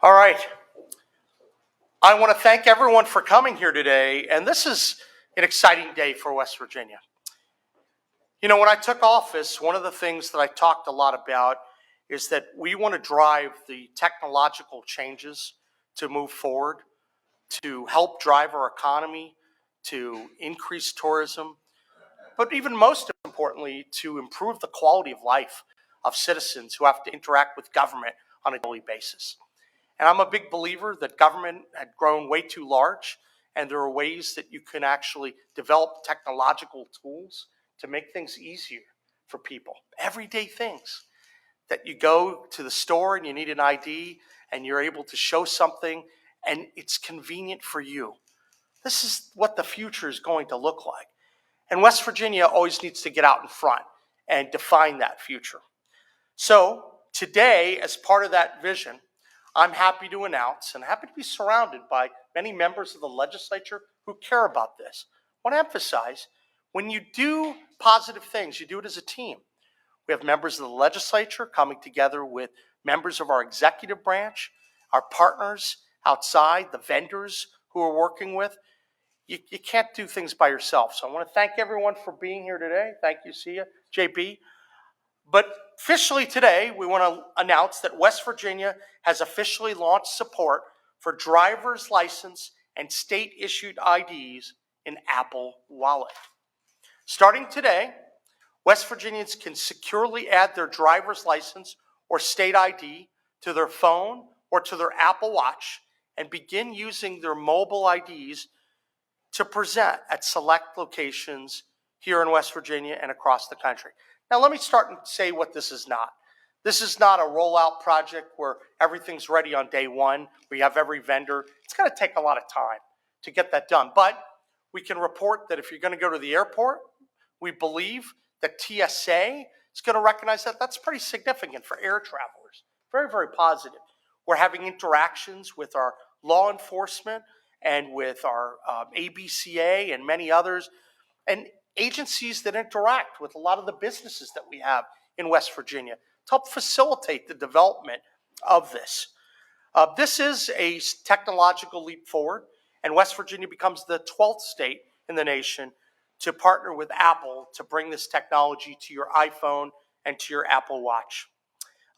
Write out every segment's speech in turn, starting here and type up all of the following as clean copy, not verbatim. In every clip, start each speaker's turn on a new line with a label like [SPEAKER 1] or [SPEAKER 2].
[SPEAKER 1] All right. I want to thank everyone for coming here today, and this is an exciting day for West Virginia. You know, when I took office, one of the things that I talked a lot about is that we want to drive the technological changes to move forward, to help drive our economy, to increase tourism, but even most importantly, to improve the quality of life of citizens who have to interact with government on a daily basis. And I'm a big believer that government had grown way too large, and there are ways that you can actually develop technological tools to make things easier for people. Everyday things that you go to the store and you need an ID and you're able to show something and it's convenient for you. This is what the future is going to look like. And West Virginia always needs to get out in front and define that future. So today, as part of that vision, I'm happy to announce and happy to be surrounded by many members of the legislature who care about this. I want to emphasize, when you do positive things, you do it as a team. We have members of the legislature coming together with members of our executive branch, our partners outside, the vendors who we're working with. You can't do things by yourself. So I want to thank everyone for being here today. Thank you, see you, JB. But officially today, we want to announce that West Virginia has officially launched support for driver's license and state-issued IDs in Apple Wallet. Starting today, West Virginians can securely add their driver's license or state ID to their phone or to their Apple Watch and begin using their mobile IDs to present at select locations here in West Virginia and across the country. Now, let me start and say what this is not. This is not a rollout project where everything's ready on day one. We have every vendor. It's going to take a lot of time to get that done. But we can report that if you're going to go to the airport, we believe that TSA is going to recognize that. That's pretty significant for air travelers. Very, very positive. We're having interactions with our law enforcement and with our ABCA and many others, and agencies that interact with a lot of the businesses that we have in West Virginia to help facilitate the development of this. This is a technological leap forward, and West Virginia becomes the 12th state in the nation to partner with Apple to bring this technology to your iPhone and to your Apple Watch.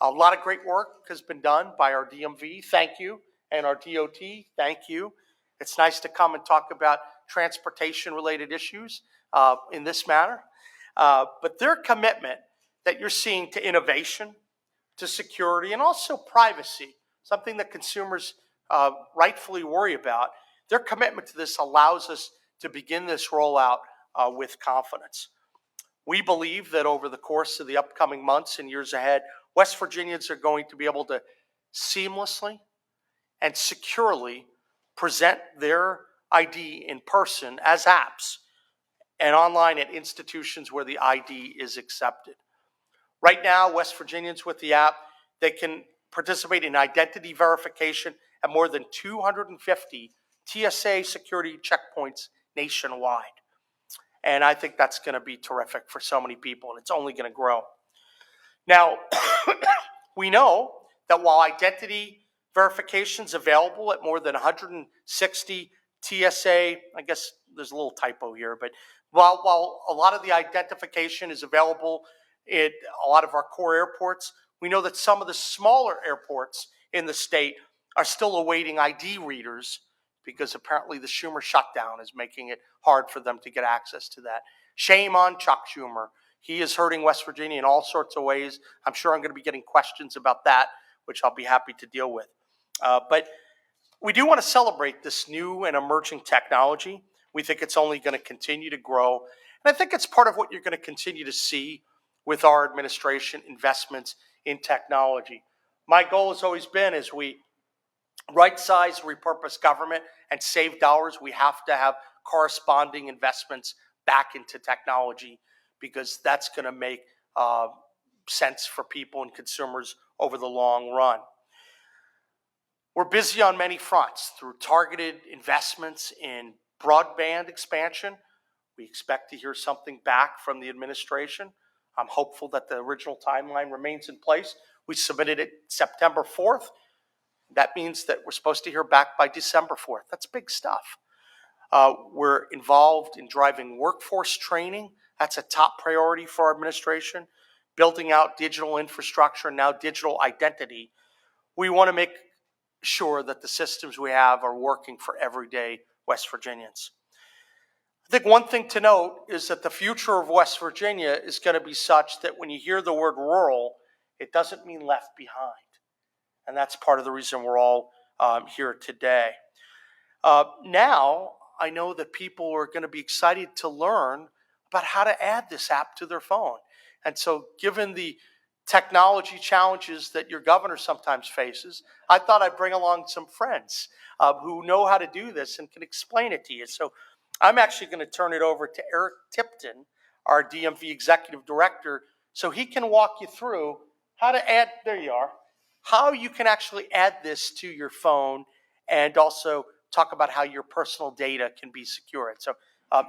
[SPEAKER 1] A lot of great work has been done by our DMV, thank you, and our DOT, thank you. It's nice to come and talk about transportation-related issues in this manner. But their commitment that you're seeing to innovation, to security, and also privacy, something that consumers rightfully worry about, their commitment to this allows us to begin this rollout with confidence. We believe that over the course of the upcoming months and years ahead, West Virginians are going to be able to seamlessly and securely present their ID in person as apps and online at institutions where the ID is accepted. Right now, West Virginians with the app, they can participate in identity verification at more than 250 TSA security checkpoints nationwide. And I think that's going to be terrific for so many people, and it's only going to grow. Now, we know that while identity verification is available at more than 160 TSA, I guess there's a little typo here, but while a lot of the identification is available at a lot of our core airports, we know that some of the smaller airports in the state are still awaiting ID readers because apparently the Schumer shutdown is making it hard for them to get access to that. Shame on Chuck Schumer. He is hurting West Virginia in all sorts of ways. I'm sure I'm going to be getting questions about that, which I'll be happy to deal with. But we do want to celebrate this new and emerging technology. We think it's only going to continue to grow. And I think it's part of what you're going to continue to see with our administration investments in technology. My goal has always been, as we right-size, repurpose government and save dollars, we have to have corresponding investments back into technology because that's going to make sense for people and consumers over the long run. We're busy on many fronts through targeted investments in broadband expansion. We expect to hear something back from the administration. I'm hopeful that the original timeline remains in place. We submitted it September 4th. That means that we're supposed to hear back by December 4th. That's big stuff. We're involved in driving workforce training. That's a top priority for our administration. Building out digital infrastructure and now digital identity. We want to make sure that the systems we have are working for everyday West Virginians. I think one thing to note is that the future of West Virginia is going to be such that when you hear the word rural, it doesn't mean left behind. And that's part of the reason we're all here today. Now, I know that people are going to be excited to learn about how to add this app to their phone. And so given the technology challenges that your governor sometimes faces, I thought I'd bring along some friends who know how to do this and can explain it to you. So I'm actually going to turn it over to Eric Tipton, our DMV Executive Director, so he can walk you through how to add, there you are, how you can actually add this to your phone and also talk about how your personal data can be secured. So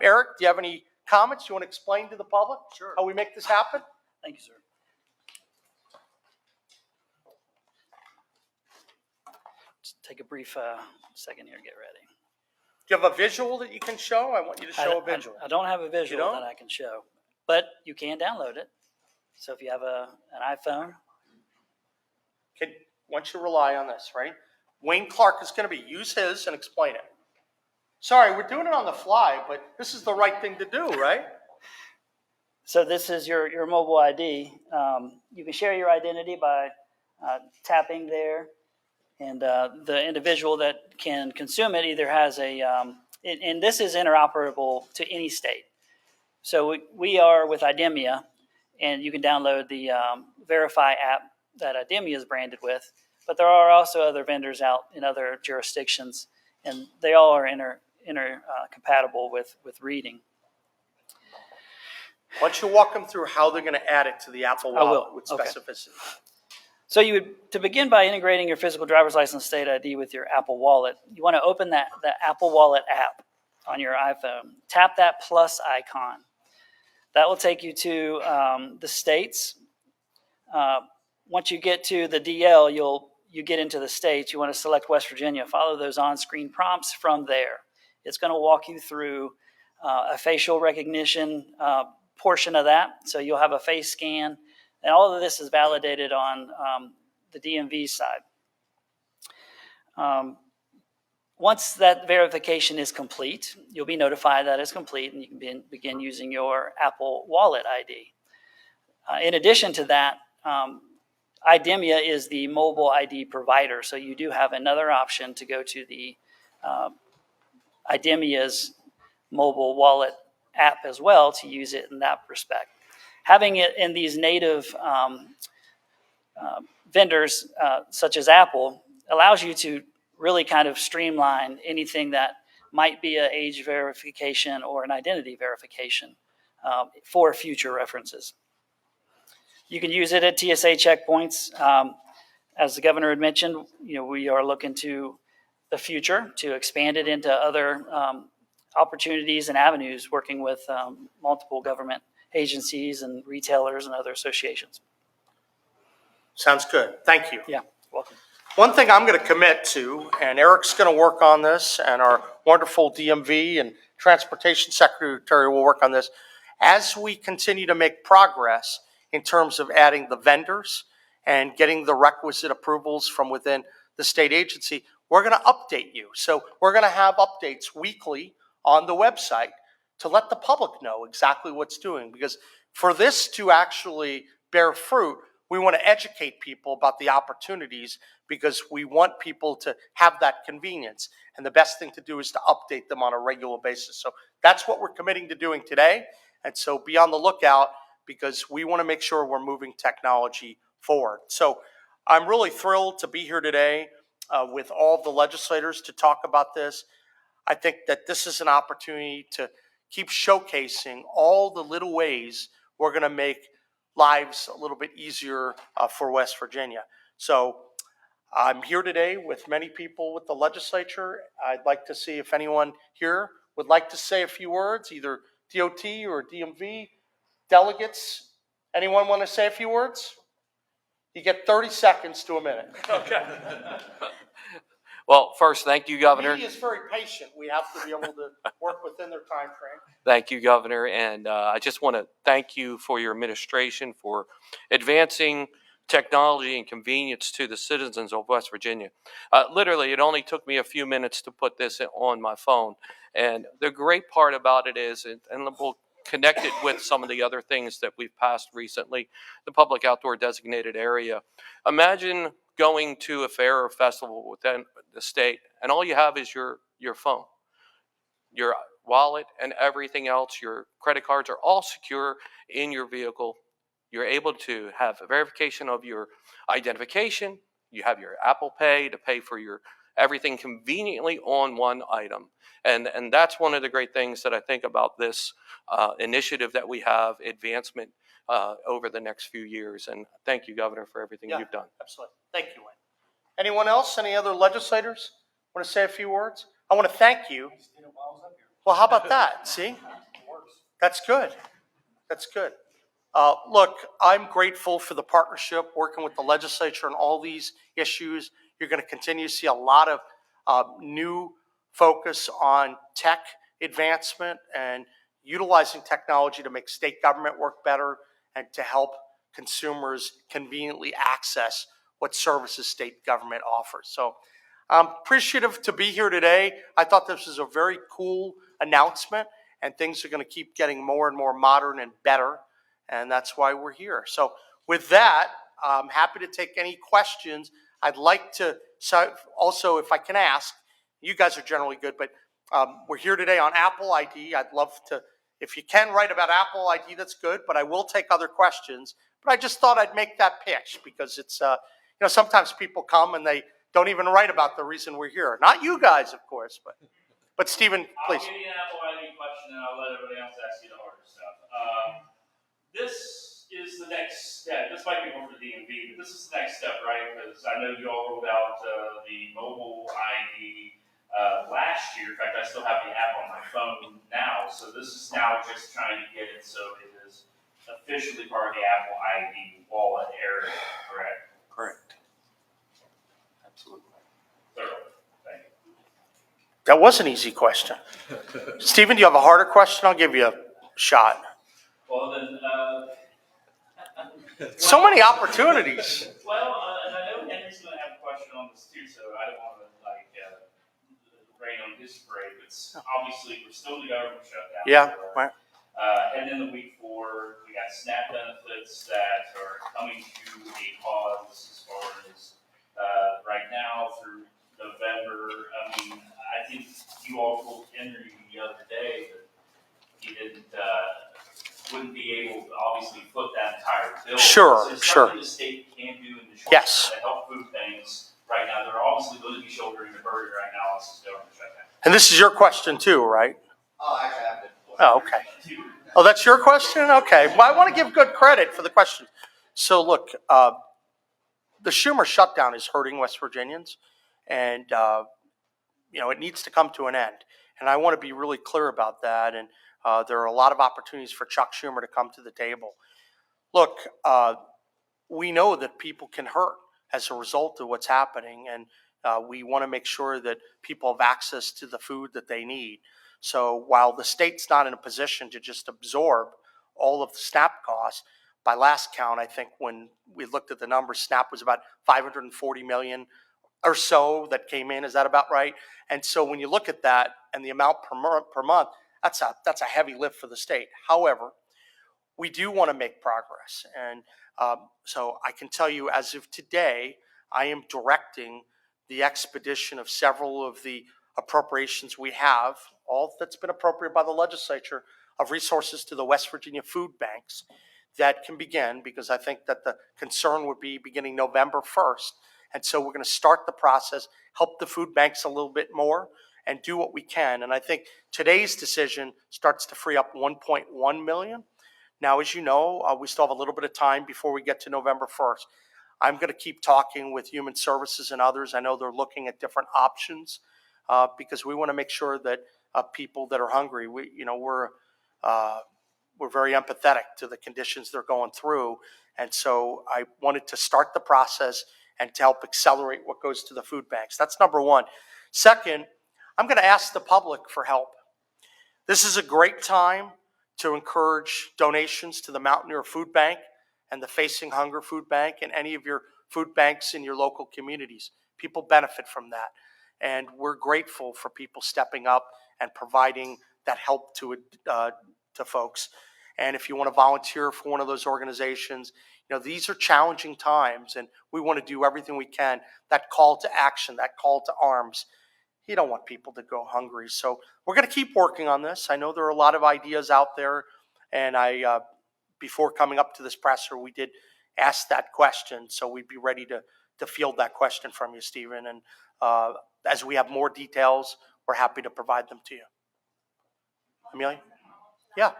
[SPEAKER 1] Eric, do you have any comments you want to explain to the public?
[SPEAKER 2] Sure.
[SPEAKER 1] How we make this happen?
[SPEAKER 2] Thank you, sir. Just take a brief second here to get ready.
[SPEAKER 1] Do you have a visual that you can show? I want you to show a visual.
[SPEAKER 2] I don't have a visual that I can show, but you can download it. So if you have an iPhone.
[SPEAKER 1] Why don't you rely on this, right? Wayne Clark is going to use his and explain it. Sorry, we're doing it on the fly, but this is the right thing to do, right?
[SPEAKER 2] So this is your mobile ID. You can share your identity by tapping there. And the individual that can consume it either has and this is interoperable to any state. So we are with IDEMIA, and you can download the Verify app that IDEMIA is branded with. But there are also other vendors out in other jurisdictions, and they all are compatible with reading.
[SPEAKER 1] Why don't you walk them through how they're going to add it to the Apple Wallet with specificity?
[SPEAKER 2] Okay. So to begin by integrating your physical driver's license state ID with your Apple Wallet, you want to open the Apple Wallet app on your iPhone. Tap that plus icon. That will take you to the states. Once you get to the DL, you get into the states. You want to select West Virginia. Follow those on-screen prompts from there. It's going to walk you through a facial recognition portion of that. So you'll have a face scan. And all of this is validated on the DMV side. Once that verification is complete, you'll be notified that it's complete, and you can begin using your Apple Wallet ID. In addition to that, IDEMIA is the mobile ID provider, so you do have another option to go to the IDEMIA's mobile wallet app as well to use it in that respect. Having it in these native vendors, such as Apple, allows you to really kind of streamline anything that might be an age verification or an identity verification for future references. You can use it at TSA checkpoints. As the governor had mentioned, we are looking to the future to expand it into other opportunities and avenues, working with multiple government agencies and retailers and other associations.
[SPEAKER 1] Sounds good. Thank you.
[SPEAKER 2] Yeah, welcome.
[SPEAKER 1] One thing I'm going to commit to, and Eric's going to work on this, and our wonderful DMV and Transportation Secretary will work on this, as we continue to make progress in terms of adding the vendors and getting the requisite approvals from within the state agency, we're going to update you. So we're going to have updates weekly on the website to let the public know exactly what's doing. Because for this to actually bear fruit, we want to educate people about the opportunities, because we want people to have that convenience. And the best thing to do is to update them on a regular basis. So that's what we're committing to doing today. And so be on the lookout, because we want to make sure we're moving technology forward. So I'm really thrilled to be here today with all the legislators to talk about this. I think that this is an opportunity to keep showcasing all the little ways we're going to make lives a little bit easier for West Virginia. So I'm here today with many people with the legislature. I'd like to see if anyone here would like to say a few words, either DOT or DMV. Delegates, anyone want to say a few words? You get 30 seconds to a minute.
[SPEAKER 3] Okay. Well, first, thank you, Governor.
[SPEAKER 1] Media is very patient. We have to be able to work within their time frame.
[SPEAKER 3] Thank you, Governor. And I just want to thank you for your administration for advancing technology and convenience to the citizens of West Virginia. Literally, it only took me a few minutes to put this on my phone. And the great part about it is, and we'll connect it with some of the other things that we've passed recently, the public outdoor designated area. Imagine going to a fair or festival within the state, and all you have is your phone. Your wallet and everything else, your credit cards are all secure in your vehicle. You're able to have a verification of your identification. You have your Apple Pay to pay for your everything conveniently on one item. And that's one of the great things that I think about this initiative that we have, advancement over the next few years. And thank you, Governor, for everything you've done.
[SPEAKER 1] Absolutely. Thank you, Wayne. Anyone else? Any other legislators want to say a few words? I want to thank you. Well, how about that? See? That's good. That's good. Look, I'm grateful for the partnership, working with the legislature on all these issues. You're going to continue to see a lot of new focus on tech advancement and utilizing technology to make state government work better and to help consumers conveniently access what services state government offers. So I'm appreciative to be here today. I thought this was a very cool announcement, and things are going to keep getting more and more modern and better, and that's why we're here. So with that, I'm happy to take any questions. I'd like to also, if I can ask, you guys are generally good, but we're here today on Apple ID. I'd love to, if you can write about Apple ID, that's good, but I will take other questions. But I just thought I'd make that pitch because it's, sometimes people come and they don't even write about the reason we're here. Not you guys, of course, but Stephen, please.
[SPEAKER 4] I'll give you an Apple ID question, and I'll let everybody else ask you the harder stuff. This is the next step. This might be more for DMV, but this is the next step, right? Because I know you all rolled out the mobile ID last year. In fact, I still have the app on my phone now. So this is now just trying to get it so it is officially part of the Apple ID wallet area, correct?
[SPEAKER 1] Correct. Absolutely.
[SPEAKER 4] Thorough. Thank you.
[SPEAKER 1] That was an easy question. Stephen, do you have a harder question? I'll give you a shot.
[SPEAKER 4] Well, then.
[SPEAKER 1] So many opportunities.
[SPEAKER 4] Well, and I know Henry's going to have a question on this too, so I don't want to rain on his parade. But obviously, we're still in the government shutdown.
[SPEAKER 1] Yeah, right.
[SPEAKER 4] And then the week before, we got SNAP benefits that are coming to a pause as far as right now through November. I mean, I think you all told Henry the other day that he wouldn't be able to obviously foot that entire bill.
[SPEAKER 1] Sure,
[SPEAKER 4] so
[SPEAKER 1] sure.
[SPEAKER 4] Something the state can do in the short
[SPEAKER 1] Yes.
[SPEAKER 4] term to help food banks right now. They're obviously going to be shouldering the burden right now as this government shutdown.
[SPEAKER 1] And this is your question too, right?
[SPEAKER 4] Oh, actually, I have been.
[SPEAKER 1] Oh, okay. Oh, that's your question? Okay. Well, I want to give good credit for the question. So look, the Schumer shutdown is hurting West Virginians, and it needs to come to an end. And I want to be really clear about that. And there are a lot of opportunities for Chuck Schumer to come to the table. Look, we know that people can hurt as a result of what's happening, and we want to make sure that people have access to the food that they need. So while the state's not in a position to just absorb all of the SNAP costs, by last count, I think when we looked at the numbers, SNAP was about $540 million or so that came in. Is that about right? And so when you look at that and the amount per month, that's a heavy lift for the state. However, we do want to make progress. And so I can tell you as of today, I am directing the expedition of several of the appropriations we have, all that's been appropriated by the legislature, of resources to the West Virginia food banks that can begin, because I think that the concern would be beginning November 1st. And so we're going to start the process, help the food banks a little bit more, and do what we can. And I think today's decision starts to free up $1.1 million. Now, as you know, we still have a little bit of time before we get to November 1st. I'm going to keep talking with Human Services and others. I know they're looking at different options because we want to make sure that people that are hungry, we're very empathetic to the conditions they're going through. And so I wanted to start the process and to help accelerate what goes to the food banks. That's number one. Second, I'm going to ask the public for help. This is a great time to encourage donations to the Mountaineer Food Bank and the Facing Hunger Food Bank and any of your food banks in your local communities. People benefit from that. And we're grateful for people stepping up and providing that help to folks. And if you want to volunteer for one of those organizations, these are challenging times, and we want to do everything we can. That call to action, that call to arms. You don't want people to go hungry. So we're going to keep working on this. I know there are a lot of ideas out there, and before coming up to this presser, we did ask that question, so we'd be ready to field that question from you, Stephen. And as we have more details, we're happy to provide them to you. Amelia? Yeah.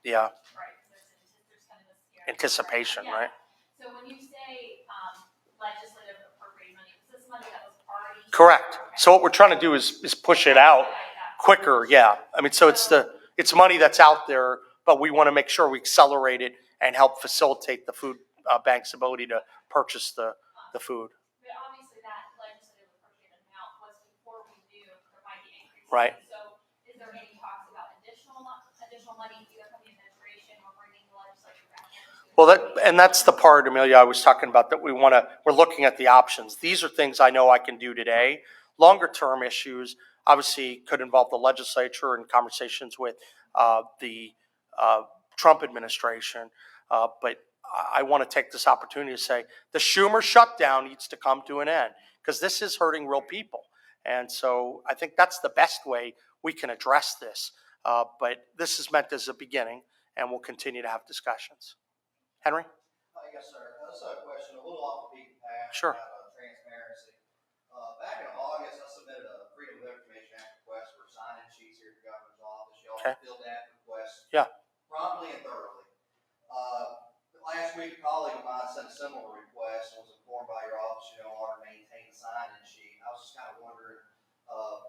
[SPEAKER 1] Yeah. Anticipation, right?
[SPEAKER 5] So when you say legislative appropriate money, is this money that was already?
[SPEAKER 1] Correct. So what we're trying to do is push it out quicker. Yeah. I mean, so it's money that's out there, but we want to make sure we accelerate it and help facilitate the food bank's ability to purchase the food.
[SPEAKER 5] But obviously that legislative appropriate amount was before we knew there might be increases.
[SPEAKER 1] Right.
[SPEAKER 5] So is there any talks about additional money either from the administration or bringing the legislature back in?
[SPEAKER 1] Well, that's the part, Amelia, I was talking about, that we're looking at the options. These are things I know I can do today. Longer term issues obviously could involve the legislature and conversations with the Trump administration. But I want to take this opportunity to say the Schumer shutdown needs to come to an end, because this is hurting real people. And so I think that's the best way we can address this. But this is meant as a beginning, and we'll continue to have discussions. Henry?
[SPEAKER 6] Yes, sir. This is a question a little off the beaten path.
[SPEAKER 1] Sure.
[SPEAKER 6] About transparency. Back in August, I submitted a Freedom of Information Act request for sign-in sheets here at the governor's office. Y'all filled that request promptly and thoroughly. Last week, a colleague of mine sent a similar request and was informed by your office you no longer maintain the sign-in sheet. I was just kind of wondering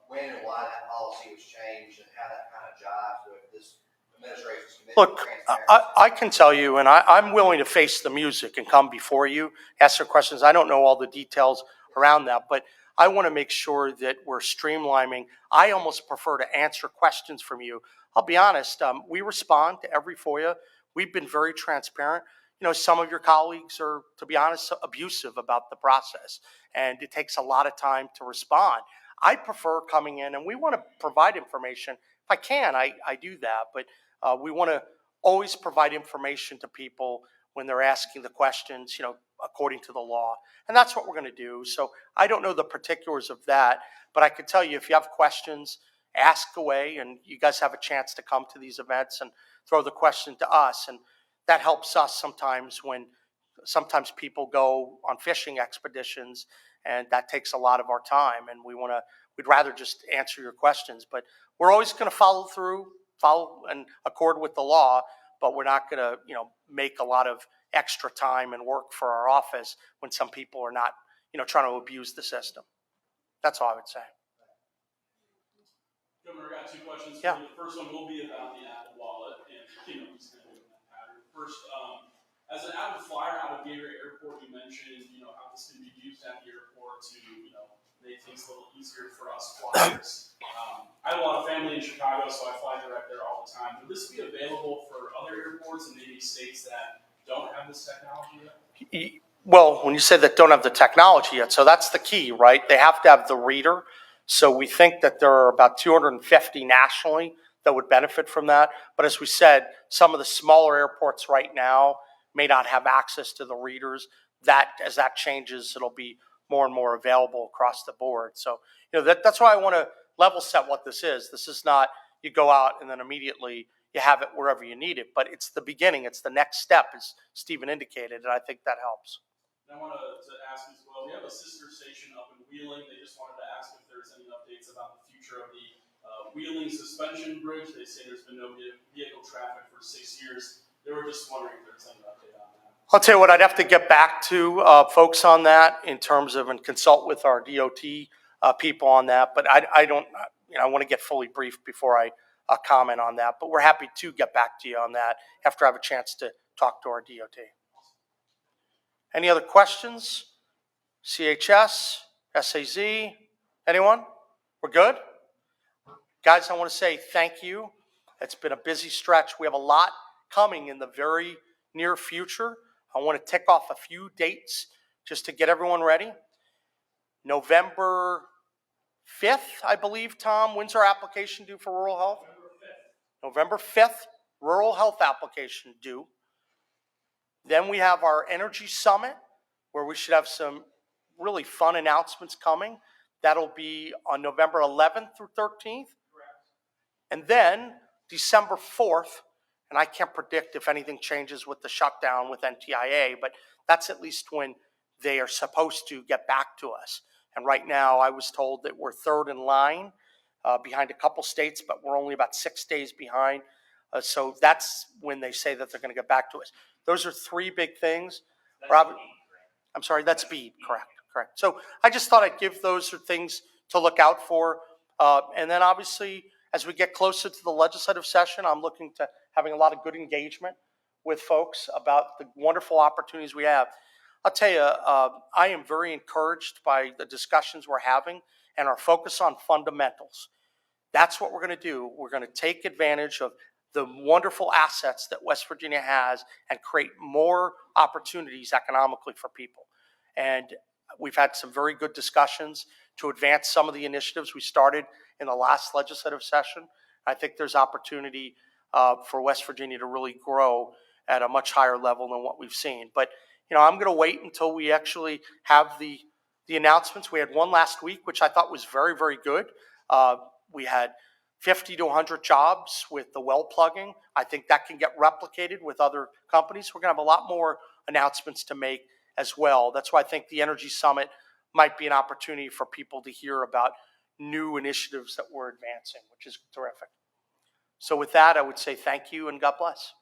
[SPEAKER 6] when and why that policy was changed and how that kind of jives with this administration's commitment.
[SPEAKER 1] Look, I can tell you, and I'm willing to face the music and come before you, ask your questions. I don't know all the details around that, but I want to make sure that we're streamlining. I almost prefer to answer questions from you. I'll be honest, we respond to every FOIA. We've been very transparent. Some of your colleagues are, to be honest, abusive about the process, and it takes a lot of time to respond. I prefer coming in, and we want to provide information. If I can, I do that, but we want to always provide information to people when they're asking the questions, according to the law. And that's what we're going to do. So I don't know the particulars of that, but I could tell you, if you have questions, ask away, and you guys have a chance to come to these events and throw the question to us. And that helps us sometimes when sometimes people go on fishing expeditions, and that takes a lot of our time, and we'd rather just answer your questions. But we're always going to follow and accord with the law, but we're not going to, make a lot of extra time and work for our office when some people are not, trying to abuse the system. That's all I would say.
[SPEAKER 7] Governor, I got two questions.
[SPEAKER 1] Yeah.
[SPEAKER 7] The first one will be about the Apple Wallet, and just kind of in that pattern. First, as an Apple flyer out of Gator Airport, you mentioned how this can be used at the airport to make things a little easier for us flyers. I have a lot of family in Chicago, so I fly direct there all the time. Would this be available for other airports and maybe states that don't have this technology yet?
[SPEAKER 1] Well, when you say that don't have the technology yet, so that's the key, right? They have to have the reader. So we think that there are about 250 nationally that would benefit from that. But as we said, some of the smaller airports right now may not have access to the readers. As that changes, it'll be more and more available across the board. So, that's why I want to level set what this is. This is not you go out and then immediately you have it wherever you need it, but it's the beginning. It's the next step, as Stephen indicated, and I think that helps.
[SPEAKER 7] And I wanted to ask as well, we have a sister station up in Wheeling. They just wanted to ask if there's any updates about the future of the Wheeling suspension bridge. They say there's been no vehicle traffic for 6 years. They were just wondering if there's any update on that.
[SPEAKER 1] I'll tell you what, I'd have to get back to folks on that in terms of and consult with our DOT people on that. But I want to get fully briefed before I comment on that. But we're happy to get back to you on that after I have a chance to talk to our DOT. Any other questions? CHS, SAZ, anyone? We're good? Guys, I want to say thank you. It's been a busy stretch. We have a lot coming in the very near future. I want to tick off a few dates just to get everyone ready. November 5th, I believe, Tom. When's our application due for rural health? November 5th, rural health application due. Then we have our energy summit, where we should have some really fun announcements coming. That'll be on November 11th through 13th. And then December 4th, and I can't predict if anything changes with the shutdown with NTIA, but that's at least when they are supposed to get back to us. And right now I was told that we're third in line behind a couple states, but we're only about 6 days behind. So that's when they say that they're going to get back to us. Those are three big things. Robert, I'm sorry, that's BEAD, correct. So I just thought I'd give those things to look out for. And then obviously, as we get closer to the legislative session, I'm looking to having a lot of good engagement with folks about the wonderful opportunities we have. I'll tell you, I am very encouraged by the discussions we're having and our focus on fundamentals. That's what we're going to do. We're going to take advantage of the wonderful assets that West Virginia has and create more opportunities economically for people. And we've had some very good discussions to advance some of the initiatives we started in the last legislative session. I think there's opportunity for West Virginia to really grow at a much higher level than what we've seen. But I'm going to wait until we actually have the announcements. We had one last week, which I thought was very, very good. We had 50 to 100 jobs with the well plugging. I think that can get replicated with other companies. We're going to have a lot more announcements to make as well. That's why I think the Energy Summit might be an opportunity for people to hear about new initiatives that we're advancing, which is terrific. So with that, I would say thank you and God bless.